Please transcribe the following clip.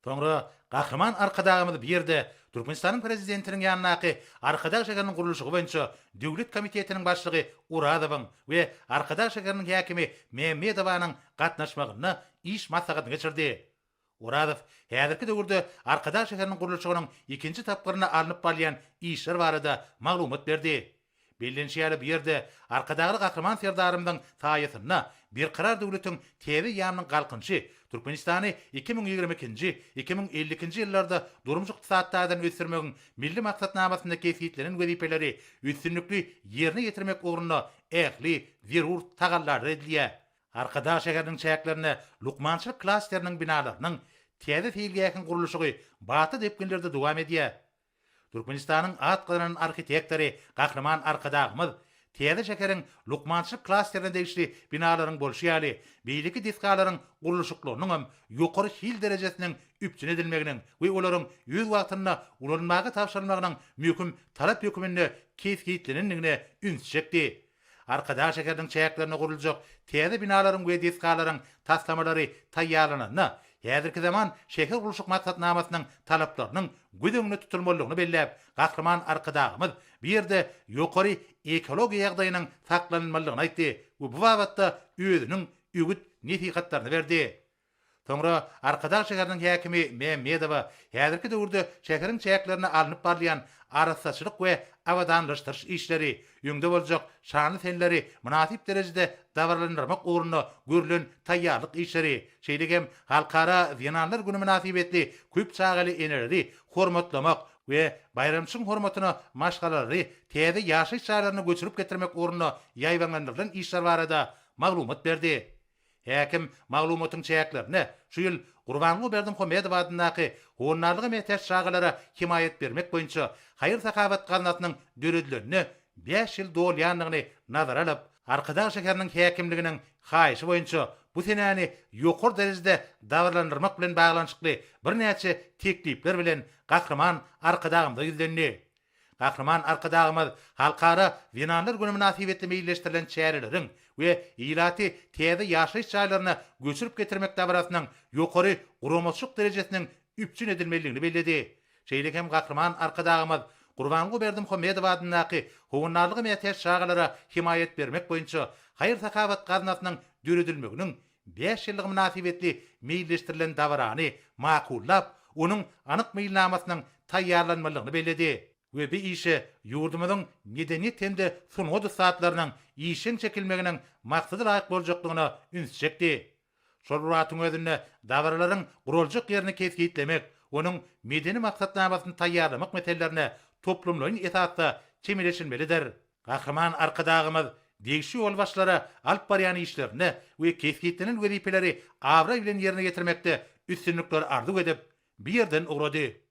Sonra Gahraman arkadağımız bir yerde Türkmenistan'ın prezidentinin yanındaki arkadaş şekerinin kuruluşu boyunca Devlet Komitetinin başlığı Uradov'un ve arkadaş şekerinin hakimi Mehmedova'nın katnaşmağını iş maslahatına geçirdi. Uradov, häzirki döwürde arkadaş şekerinin kuruluşunun ikinci tapkırına alınıp balyan işler barada maglumat berdi. Bilinçiyeli bir yerde arkadağı Gahraman serdarımdan sayasyna bir karar devletin TV ýamynyň galkynçy Türkmenistany 2022-2052 ýyllarda durumjy ykdysadydan ösürmegiň milli maksatnamasynda kesgitlenen wezipeleri üstünlükli ýerine getirmek ugruna ähli zerur tagallar edilýär. Arkadaş şäheriniň çäklerine Lukmançylyk klasteriniň binalarynyň täze fiilgäkin guruluşy batı depkinlerde dowam edýär. Türkmenistanyň at gyrynyň arxitektori Gahraman arkadağymyz täze şäkeriň Lukmançylyk klasterine degişli binalaryň bolşýaly, beýleki diskalaryň guruluşyklarynyň hem ýokary hil derejesiniň üpçün edilmeginiň we olaryň ýüz wagtyna ulanmagy tapşyrylmagynyň möhüm talap ýökümini kesgitlenenligine ünsçekdi. Arkadaş şäheriniň çäklerine guruljak täze binalaryň we diskalaryň taslamalary taýýarlananyna häzirki zaman şäher guruluşyk maksatnamasynyň talaplarynyň güdüňini tutulmalygyny belläp, Gahraman arkadağymyz bir ýerde ýokary ekologiýa ýagdaýynyň saklanylmalygyny aýtdy we bu wagtda özüniň ügüt nesihatlaryny berdi. Sonra arkadaş şäheriniň häkimi Mehmedowa häzirki döwürde şäheriň çäklerini alınıp barlayan arasaçylyk we awadanlaşdyryş işleri, ýöňde boljak şanly senleri münasip derejede dawarlandyrmak ugruna görülen taýýarlyk işleri, şeýlegem halkara ýananlar güni münasibetli köp çagaly enerji hormatlamak we bayramçyň hormatyna maşgalary täze ýaşaýyş çaralaryny göçürüp getirmek ugruna ýaýwanlandyrylan işler barada maglumat berdi. Häkim maglumatyň çäklerini şu ýyl Gurbanly Berdimuhammedow adynaky honarlygy mehters çagalara himayet bermek boýunça Haýyr Sakabat gazinatynyň döredlerini 5 ýyl dolýanlygyny nazara alyp, arkadaş şäheriniň häkimliginiň haýyşy boýunça bu senäni ýokary derejede dawarlandyrmak bilen baglanyşykly bir näçe teklipler bilen Gahraman arkadağymyza ýüzlendi. Gahraman arkadağymyz halkara Ýananlar güni münasibetli meýilleşdirilen çäreleriň we ýylaty täze ýaşaýyş çaralaryna göçürüp getirmek dabarasynyň ýokary guramaçlyk derejesiniň üpçün edilmeligini belledi. Şeýlekem Gahraman arkadağymyz Gurbanly Berdimuhammedow adynaky howunarlygy mehters çagalara himayet bermek boýunça Haýyr Sakabat gazinatynyň döredilmeginiň 5 ýyllyk münasibetli meýilleşdirilen dawarany makullap, onuň anyk meýilnamasynyň taýýarlanmalygyny belledi. We bir işe ýurdumyzyň medeniýet hemde sungy saatlarynyň işin çekilmeginiň maksady laýyk boljaklygyna ünsçekdi. Şol wagtyň özünde dawarlaryň guruljak ýerini kesgitlemek, onuň medeni maksatnamasyny taýýarlamak meselelerini toplumlaryň esasda çemeleşilmelidir. Gahraman arkadağymyz degişi ol başlara alyp barýan işlerini we kesgitlenen wezipeleri awra bilen ýerine getirmekde üstünlükler arzu edip bir ýerden ugrady.